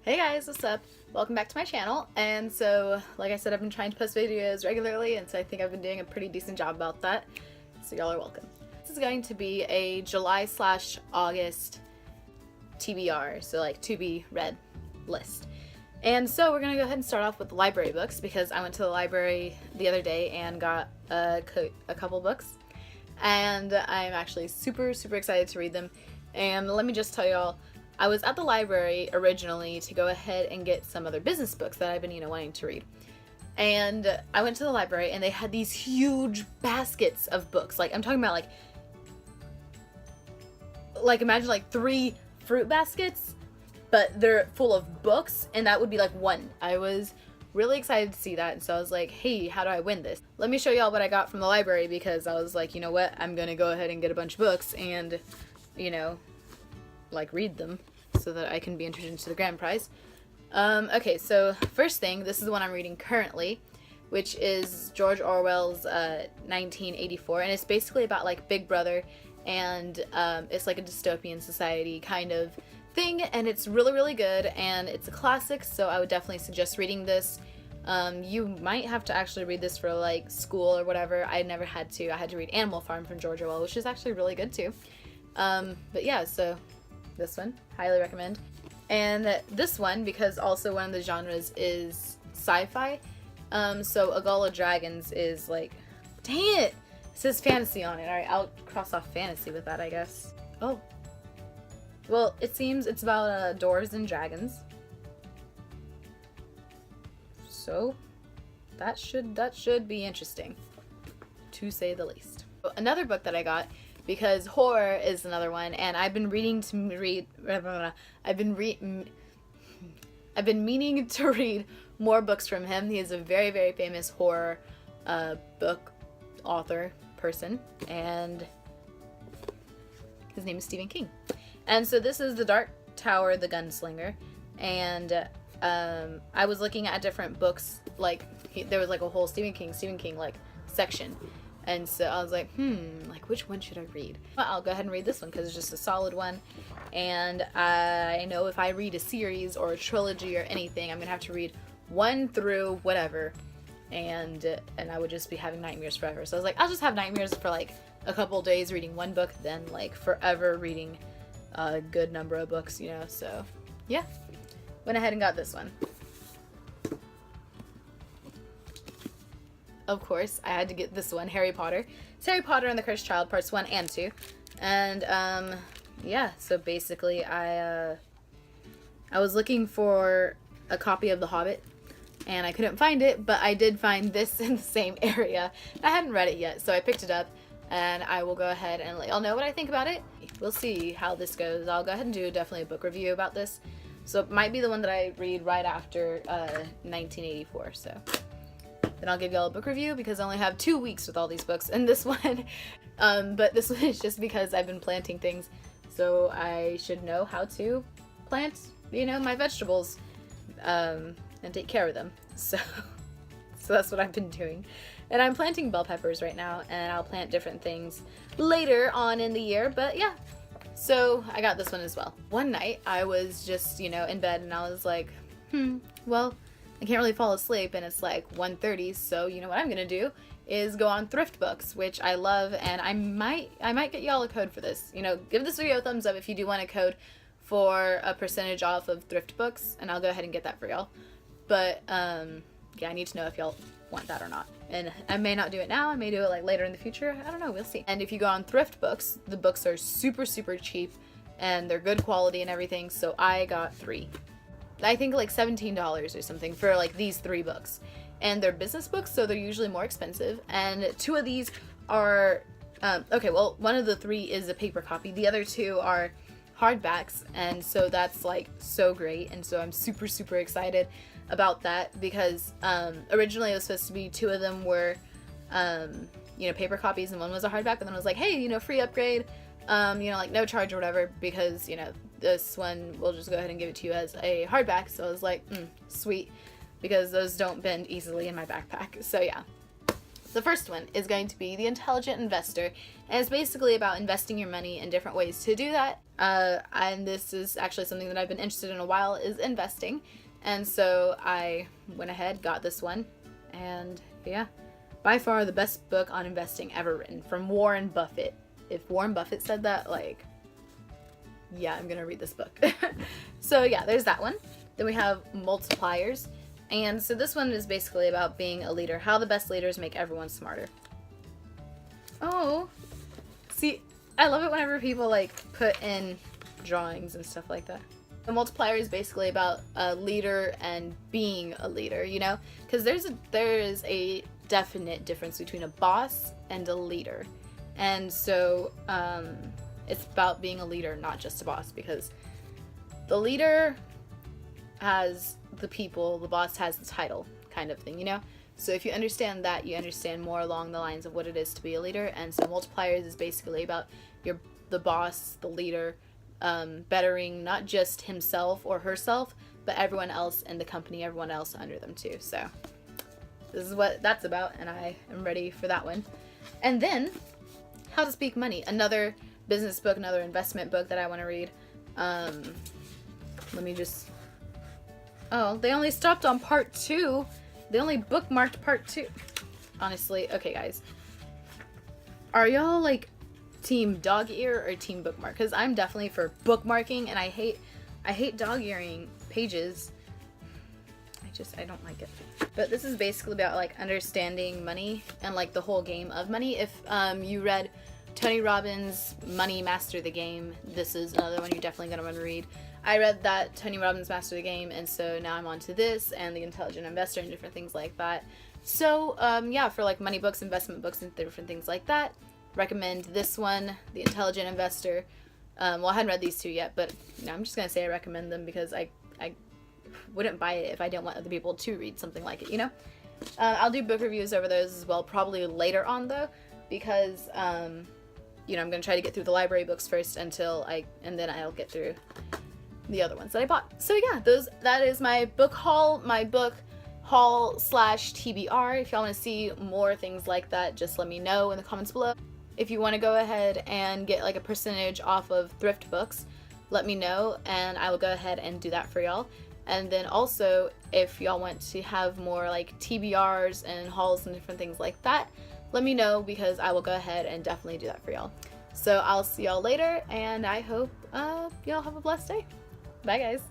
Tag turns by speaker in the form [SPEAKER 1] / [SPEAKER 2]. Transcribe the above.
[SPEAKER 1] Hey guys, what's up? Welcome back to my channel. And so, like I said, I've been trying to post videos regularly, and so I think I've been doing a pretty decent job about that. So y'all are welcome. This is going to be a July/August TBR, so like to be read list. And so we're gonna go ahead and start off with library books because I went to the library the other day and got a couple books, and I'm actually super excited to read them. And let me just tell y'all, I was at the library originally to go ahead and get some other business books that I've been, wanting to read. And I went to the library and they had these huge baskets of books. Like, I'm talking about like imagine like 3 fruit baskets, but they're full of books, and that would be like one. I was really excited to see that, and so I was like, hey, how do I win this? Let me show y'all what I got from the library, because I was like, you know what, I'm gonna go ahead and get a bunch of books and, like, read them so that I can be entered into the grand prize. Okay, so first thing, this is the one I'm reading currently, which is George Orwell's 1984, and it's basically about like Big Brother, and it's like a dystopian society kind of thing, and it's really good, and it's a classic, so I would definitely suggest reading this. You might have to actually read this for like school or whatever. I never had to. I had to read Animal Farm from George Orwell, which is actually really good too. But yeah, so this one, highly recommend. And this one, because also one of the genres is sci-fi, so A Gall of Dragons is like, dang it, it says fantasy on it. Alright, I'll cross off fantasy with that, I guess. Oh. Well, it seems it's about dwarves and dragons. So, that should be interesting, to say the least. Another book that I got, because horror is another one, and I've been meaning to read more books from him. He is a very famous horror book author person, and his name is Stephen King. And so this is The Dark Tower, the Gunslinger, and I was looking at different books, like there was like a whole Stephen King like section. And so I was like, like which one should I read? Well, I'll go ahead and read this one because it's just a solid one. And I know if I read a series or a trilogy or anything, I'm gonna have to read 1 through whatever, and I would just be having nightmares forever. So I was like, I'll just have nightmares for like a couple days reading one book, then like forever reading a good number of books, so yeah. Went ahead and got this one. Of course, I had to get this one, Harry Potter. It's Harry Potter and the Cursed Child, parts 1 and 2. And, yeah, so basically I was looking for a copy of The Hobbit, and I couldn't find it, but I did find this in the same area. I hadn't read it yet, so I picked it up, and I will go ahead and let y'all know what I think about it. We'll see how this goes. I'll go ahead and do definitely a book review about this. So it might be the one that I read right after 1984, so then I'll give y'all a book review, because I only have 2 weeks with all these books in this one. But this one is just because I've been planting things, so I should know how to plant, my vegetables, and take care of them. So that's what I've been doing. And I'm planting bell peppers right now, and I'll plant different things later on in the year, but yeah. So I got this one as well. One night I was just, in bed, and I was like, well, I can't really fall asleep, and it's like 1:30, so what I'm gonna do is go on thrift books, which I love, and I might get y'all a code for this. Give this video a thumbs up if you do want a code for a percentage off of thrift books, and I'll go ahead and get that for y'all. But yeah, I need to know if y'all want that or not. And I may not do it now, I may do it like later in the future, I don't know, we'll see. And if you go on thrift books, the books are super cheap, and they're good quality and everything, so I got 3. I think like $17 or something for like these 3 books. And they're business books, so they're usually more expensive. And 2 of these are, okay, well, one of the 3 is a paper copy. The other 2 are hardbacks, and so that's like so great. And so I'm super excited about that, because originally it was supposed to be 2 of them were, paper copies, and 1 was a hardback, but then I was like, hey, free upgrade, like no charge or whatever, because, this one we'll just go ahead and give it to you as a hardback. So I was like, sweet, because those don't bend easily in my backpack. So yeah. The first one is going to be The Intelligent Investor, and it's basically about investing your money in different ways to do that. And this is actually something that I've been interested in a while, is investing. And so I went ahead, got this one, and yeah, by far the best book on investing ever written, from Warren Buffett. If Warren Buffett said that, like, yeah, I'm gonna read this book. So yeah, there's that one. Then we have Multipliers. And so this one is basically about being a leader, how the best leaders make everyone smarter. Oh, see, I love it whenever people like put in drawings and stuff like that. The Multiplier is basically about a leader and being a leader, you know? Because there is a definite difference between a boss and a leader. And so it's about being a leader, not just a boss, because the leader has the people, the boss has the title, kind of thing, you know? So if you understand that, you understand more along the lines of what it is to be a leader. And so Multipliers is basically about the boss, the leader, bettering not just himself or herself, but everyone else in the company, everyone else under them too. So this is what that's about, and I am ready for that one. And then How to Speak Money, another business book, another investment book that I want to read. Let me just... Oh, they only stopped on part 2. They only bookmarked part 2. Honestly, okay guys. Are y'all like team dog ear or team bookmark? Because I'm definitely for bookmarking, and I hate dog earing pages. I don't like it. But this is basically about like understanding money and like the whole game of money. If you read Tony Robbins' Money Master the Game, this is another one you're definitely going to want to read. I read that Tony Robbins Master the Game, and so now I'm on to this and The Intelligent Investor and different things like that. So yeah, for like money books, investment books, and different things like that, recommend this one, The Intelligent Investor. Well, I hadn't read these two yet, but you know, I'm just going to say I recommend them because I wouldn't buy it if I didn't want other people to read something like it, you know? I'll do book reviews over those as well, probably later on though, because you know, I'm going to try to get through the library books first and then I'll get through the other ones that I bought. So yeah, that is my book haul, /TBR. If y'all want to see more things like that, just let me know in the comments below. If you want to go ahead and get like a percentage off of thrift books, let me know and I will go ahead and do that for y'all. And then also, if y'all want to have more like TBRs and hauls and different things like that, let me know because I will go ahead and definitely do that for y'all. So I'll see y'all later, and I hope y'all have a blessed day. Bye guys.